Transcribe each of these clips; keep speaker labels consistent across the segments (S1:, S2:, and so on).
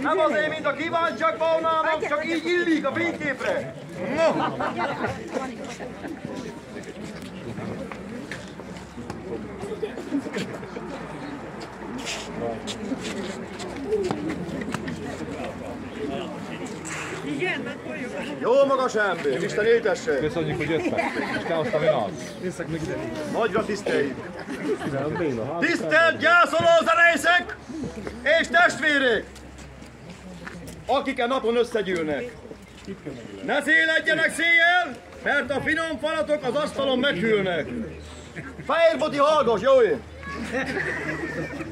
S1: Nem azért, mint a kíváncsiak volnának, csak így illik a fényképre. No. Jó magas ember, Isten éltesse!
S2: Köszönjük, hogy jöttek, és te hoztam én az.
S1: Nagyra tiszteljük! Tisztelt gyászoló zenészek és testvérek! Akik a napon összegyűlnek. Ne széledjenek széjjel, mert a finom falatok az asztalon meghűlnek. Fehérboti hallgass, jó én!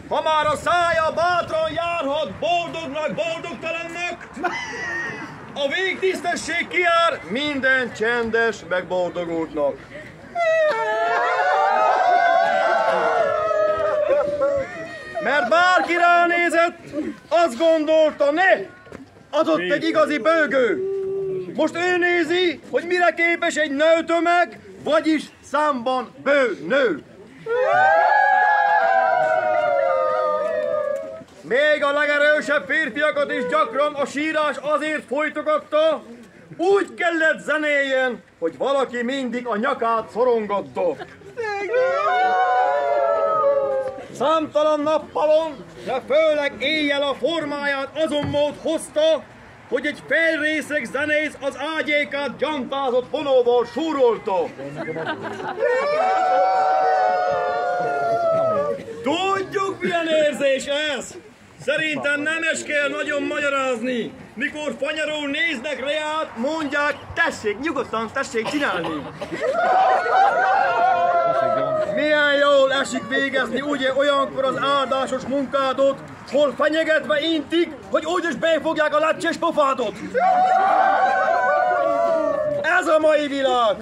S1: Ha már a szája bátran járhat boldognak, boldogtalannak, a végtisztesség kijár minden csendes, meg boldogultnak. Mert bárki ránézett, azt gondolta, ne! Adott egy igazi bőgő. Most ő nézi, hogy mire képes egy nőtömeg, vagyis számban bő nő. Még a legerősebb férfiakat is gyakran a sírás azért folytogatta, úgy kellett zenéljen, hogy valaki mindig a nyakát szorongatta. Számtalan nappalon, de főleg éjjel a formáját azon mód hozta, hogy egy felrészeg zenész az ágyékát gyantázott vonóval súrolta. Tudjuk, milyen érzés ez! Szerintem nem is kell nagyon magyarázni. Mikor fanyarul néznek reát, mondják, tessék, nyugodtan tessék csinálni. Milyen jól esik végezni ugye olyankor az áldásos munkádot, hol fenyegetve intik, hogy úgyis befogják a lecses pofádot. Ez a mai világ,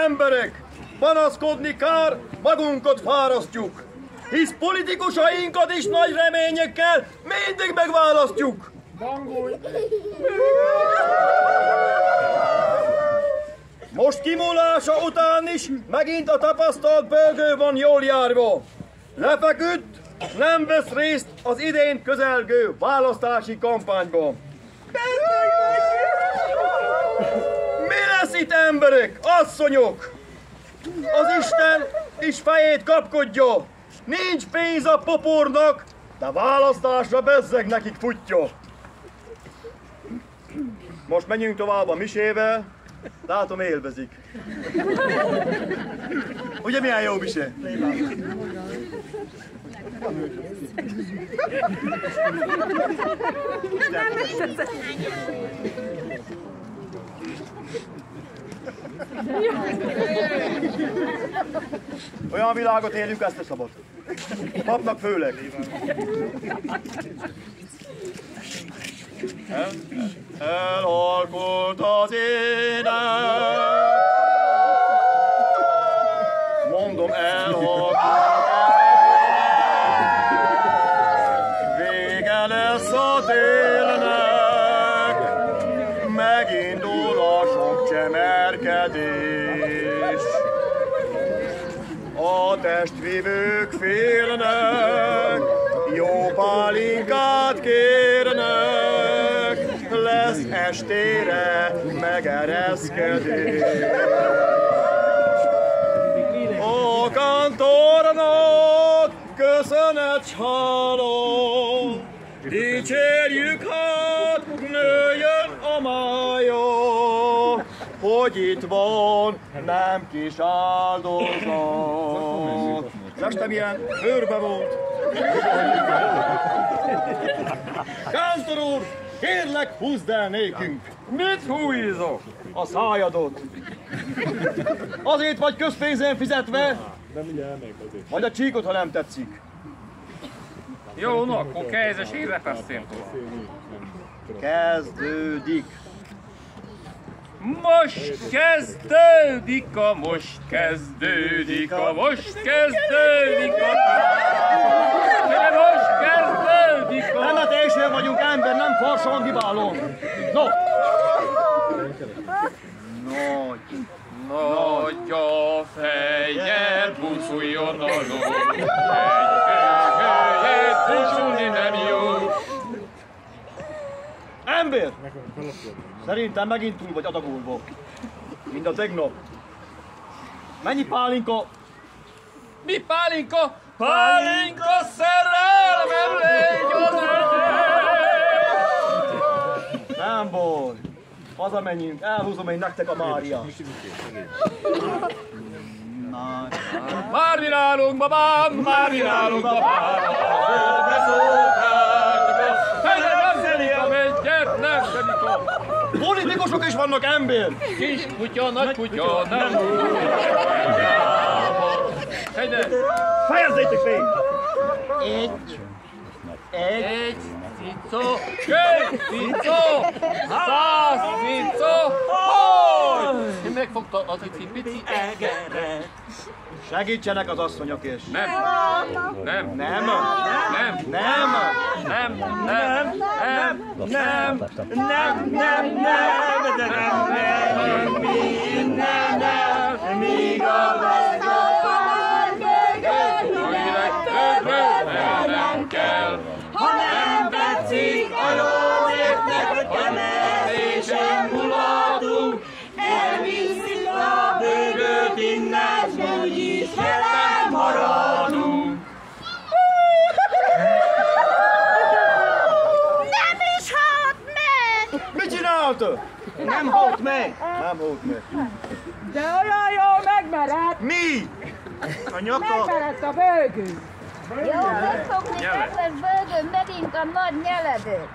S1: emberek, panaszkodni kár, magunkat fárasztjuk. Hisz politikusainkat is nagy reményekkel mindig megválasztjuk. Most kimulása után is megint a tapasztalt bőgő van jól járva. Lefeküdt, nem vesz részt az idén közelgő választási kampányban. Mi lesz itt, emberek, asszonyok? Az Isten is fejét kapkodja. Nincs pénz a popornak, de választásra bezzeg nekik futja. Most menjünk tovább a misével. Látom, élvezik. Ugye milyen jó mise? Olyan világot élünk, ezt a szabad. Papnak főleg. Elhalkult az ének. Mondom, elhalkult. Vége lesz a télnek. Megindul a sok csemerkedés. A testvívők félnek, jó pálinkát kérnek, lesz estére megereszkedés. A kantornak köszönet háló, dicsérjük hát, nőjön a mája, hogy itt van nem kis áldozat. Az este milyen őrbe volt. Kántor úr, kérlek, húzd el nékünk. Mit húzok? A szájadot. Azért vagy közpénzen fizetve, majd a csíkot, ha nem tetszik.
S3: Jó, no, akkor kezdes érrepesszél.
S1: Kezdődik.
S3: Most kezdődik most kezdődik most kezdődik most kezdődik
S1: Temetésnél vagyunk, ember, nem farson kiváló. No!
S3: Nagy a fejjel buszuljon a ló. Egy buszulni nem jó.
S1: Ember! Szerintem megint túl vagy adagolva. Mind a tegnap. Mennyi pálinka?
S3: Mi pálinka? Pálinka szerelmem légy az
S1: Nem baj. Hazamenjünk, elhúzom én nektek a Máriát.
S3: Már virálunk, babám, már virálunk, babám. Földre szóltál, helyre nem egyet, nem semikor.
S1: Politikusok is vannak, ember!
S3: Kis kutya, nagy kutya, nem Helyre!
S1: Fejezzétek fény!
S3: Egy cicó, két cicó, 100 cicó, hogy! Én megfogta az pici egeret.
S1: Segítsenek az asszonyok is.
S3: Nem.
S1: Nem.
S3: Nem.
S4: Míg a
S3: Nem kell.
S4: ha nem tetszik a jó népnek, hogy temetésen mulatunk, elviszik a bőgőt innen, s úgyis vele maradunk.
S5: Nem is halt meg!
S1: Mit csinálta?
S4: Nem halt meg!
S1: Nem volt meg.
S6: De olyan jól megmerett!
S1: Mi? A nyaka?
S6: Megmerett a bőgő!
S5: Jó, megfogni kedves bőgőn megint a nagy nyeledőt.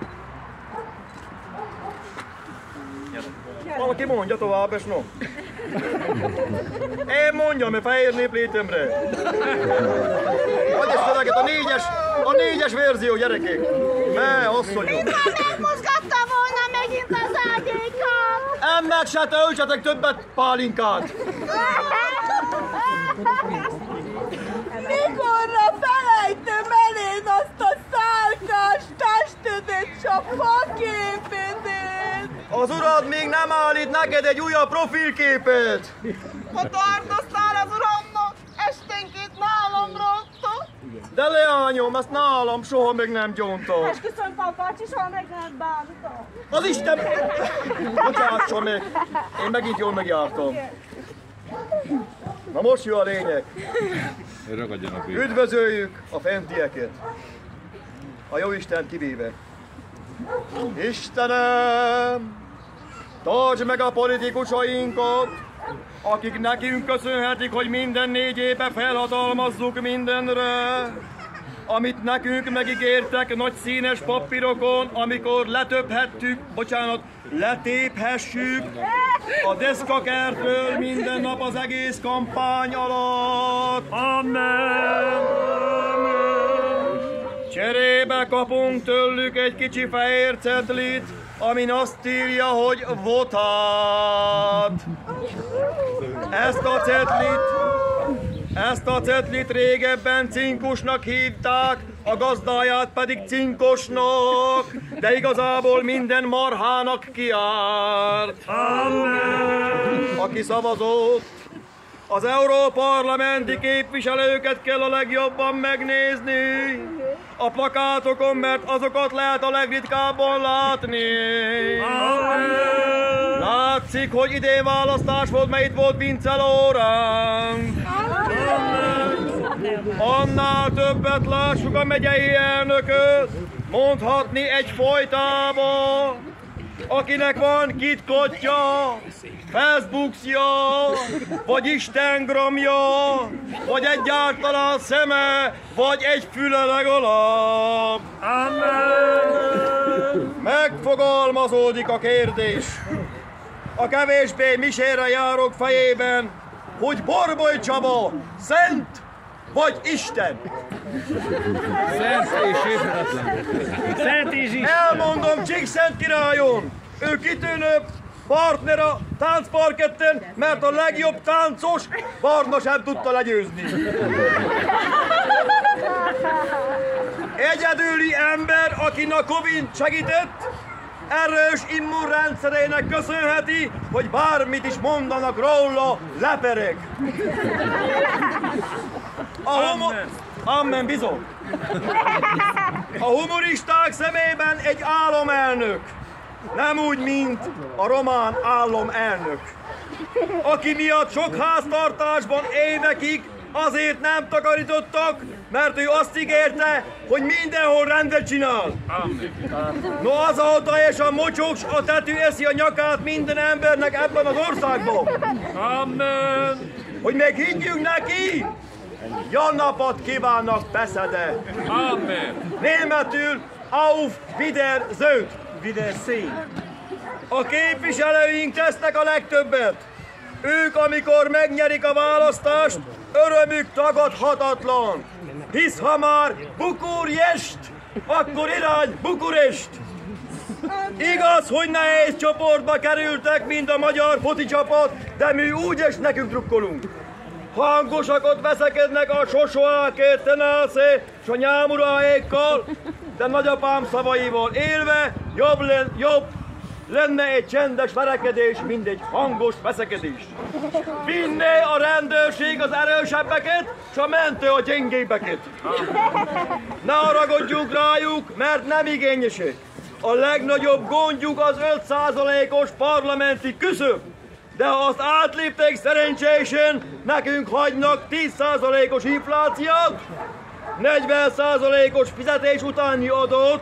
S1: Valaki mondja tovább, és no. Én mondjam, mert fehér nép létemre. Vagy egy szöveget, a négyes verzió, gyerekek. Asszonyok.
S5: Nem mozgatta volna megint az ágyékat!
S1: Emmek se töltsetek többet pálinkát.
S6: Mikorra felejtem eléd azt a szálkás testedet s a faképedét?
S1: Az urad még nem állít neked egy újabb profilképet.
S6: Ha tartoztál az uramnak, esténként nálam rontott.
S1: De leányom, ezt nálam soha meg nem gyóntott.
S6: Esküszöm, papácsi, soha meg nem bántam.
S1: Az Isten... Bocsásson meg. Én megint jól megjártam. Na most jön a lényeg.
S2: Ragadjanak végig.
S1: Üdvözöljük a fentieket. A Jóisten kivéve. Istenem! Tartsd meg a politikusainkat, akik nekünk köszönhetik, hogy minden 4 éve felhatalmazzuk mindenre, amit nekünk megígértek nagy színes papírokon, amikor letéphessük a deszkakertről minden nap az egész kampány alatt. Amen! Cserébe kapunk tőlük egy kicsi fehér cetlit, amin azt írja, hogy votát. Ezt a cetlit régebben cinkusnak hívták, a gazdáját pedig cinkosnak, de igazából minden marhának kiárt. Amen. Aki szavazott, az európarlamenti képviselőket kell a legjobban megnézni a plakátokon, mert azokat lehet a legritkábban látni. Amen. Látszik, hogy idén választás volt, mert itt volt Vince Lórán. Annál többet lássuk a megyei elnököt, mondhatni egyfolytában, akinek van KitKatja, Facebookja, vagy Instagramja, vagy egyáltalán szeme, vagy egy füle legalább. Amen. Megfogalmazódik a kérdés a kevésbé misére járok fejében, hogy Borboly Csaba szent vagy Isten?
S2: Szent és ismeretlen.
S1: Szent és Isten. Elmondom Csíkszent királyon, ő kitűnő partner a táncparketten, mert a legjobb táncos Barna sem tudta legyőzni. Egyedüli ember, aki Nakovin segített, erős immunrendszerének köszönheti, hogy bármit is mondanak róla, lepereg. Amen, bizony. A humoristák szemében egy álomelnök, Nem úgy, mint a román államelnök, aki miatt sok háztartásban évekig azért nem takarítottak, mert ő azt ígérte, hogy mindenhol rendet csinál. No, azóta és a mocsoks a tetű eszi a nyakát minden embernek ebben az országban.
S3: Amen.
S1: Hogy még higgyünk neki, jó napot kívánnak, beszede.
S3: Amen.
S1: Németül auf Wiedersehen.
S4: Wiedersehen.
S1: A képviselőink tesznek a legtöbbet. Ők, amikor megnyerik a választást, örömük tagadhatatlan. Hisz ha már Bukurest, akkor irány Bukurest. Igaz, hogy nehéz csoportba kerültek, mint a magyar foci csapat, de mi úgyis nekünk drukkolunk. Hangosakat veszekednek a Sosoáké, Tenászé és a Nyámuráékkal, de nagyapám szavaival élve jobb lenne egy csendes verekedés, mint egy hangos veszekedés. Vinné a rendőrség az erősebbeket, és a mentő a gyengébbeket. Ne haragudjunk rájuk, mert nem igényesek. A legnagyobb gondjuk az 5%-os parlamenti küszöb. De ha azt átlépték szerencsésen, nekünk hagynak 10%-os inflációt, 40%-os fizetés utáni adót,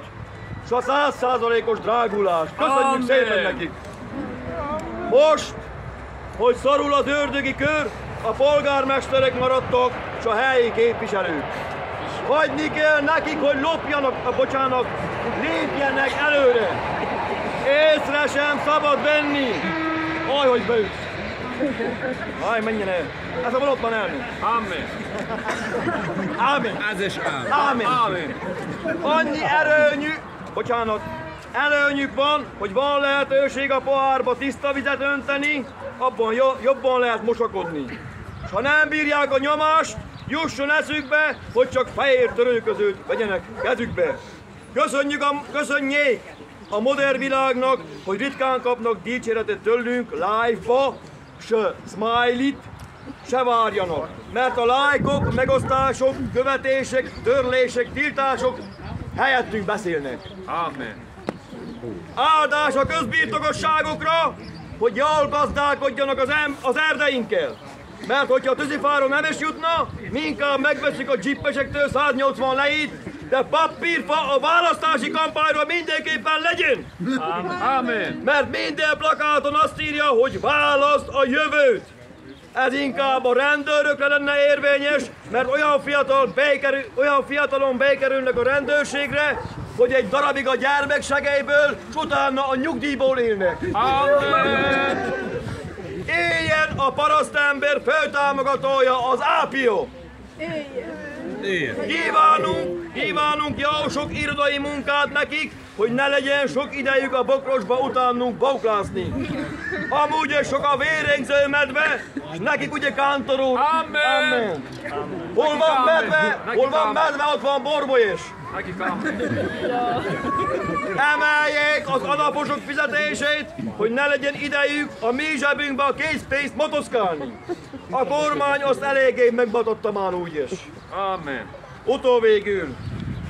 S1: és a 100%-os drágulást. Köszönjük szépen nekik! Most, hogy szorul az ördögi kör, a polgármesterek maradtak, és a helyi képviselők. Hagyni kell nekik, hogy lépjenek előre. Észre sem szabad venni. Aj, hogy beütsz. Aj, menjen el. Ez a valótlan elnök.
S3: Amen.
S1: Ámen.
S2: Ez is ám.
S1: Ámen.
S3: Amen.
S1: Annyi előnyük van, hogy van lehetőség a pohárba tiszta vizet önteni, abban jobban lehet mosakodni. És ha nem bírják a nyomást, jusson eszükbe, hogy csak fehér törőközőt vegyenek kezükbe. Köszönjék a modern világnak, hogy ritkán kapnak dicséretet tőlünk live-ba, se smiley-t, se várjanak. Mert a lájkok, megosztások, követések, törlések, tiltások helyettünk beszélnek.
S3: Amen.
S1: Áldás a közbirtokosságokra, hogy jól gazdálkodjanak az erdeinkkel. Mert hogyha a tűzifáról nem is jutna, mi inkább megveszik a dzsippesektől 180 leit, de papírfa a választási kampányra mindenképpen legyen.
S3: Amen.
S1: Mert minden plakáton azt írja, hogy választ a jövőt. Ez inkább a rendőrökre lenne érvényes, mert olyan fiatalon bekerülnek a rendőrségre, hogy egy darabig a gyermeksegélyből, és utána a nyugdíjból élnek.
S3: Amen.
S1: Éljen a parasztember főtámogatója, az ápió! Kívánunk jó sok irodai munkát nekik, hogy ne legyen sok idejük a bokrosba utánunk bóklászni. Amúgy is sok a vérengző medve, és nekik ugye Kántor úr.
S3: Amen.
S1: Hol van medve, ott van borbolyés.
S3: Nekik amen.
S1: Emeljék az alaposok fizetését, hogy ne legyen idejük a mi zsebünkbe a készpénzt motoszkálni. A kormány azt eléggé megbatotta már úgyis.
S3: Amen.
S1: Utóvégül,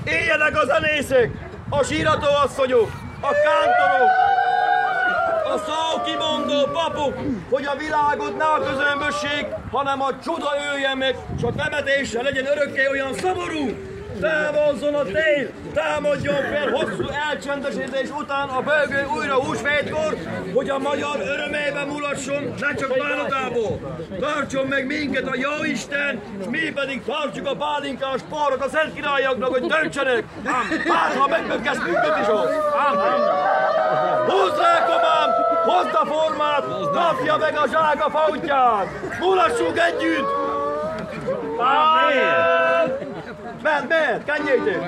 S1: éljenek a zenészek, a síratóasszonyok, a kántorok, a szókimondó papok, hogy a világot ne a közömbösség, hanem a csoda ölje meg, és a temetéssel legyen örökké olyan szomorú. Távozzon a tél, támadjon fel hosszú elcsendesedés után a bőgő újra húsvétkor, hogy a magyar örömébe mulasson, ne csak bánatából. Tartson meg minket a Jóisten, mi pedig tartjuk a pálinkás porrat a szent királyoknak, hogy döntsenek. Hát, ha megbökkesz minket is ott. Húzd rá, komám, hozd a formát, kapja meg a zsáka fautját. Mulassunk együtt. Amen. Menjétek!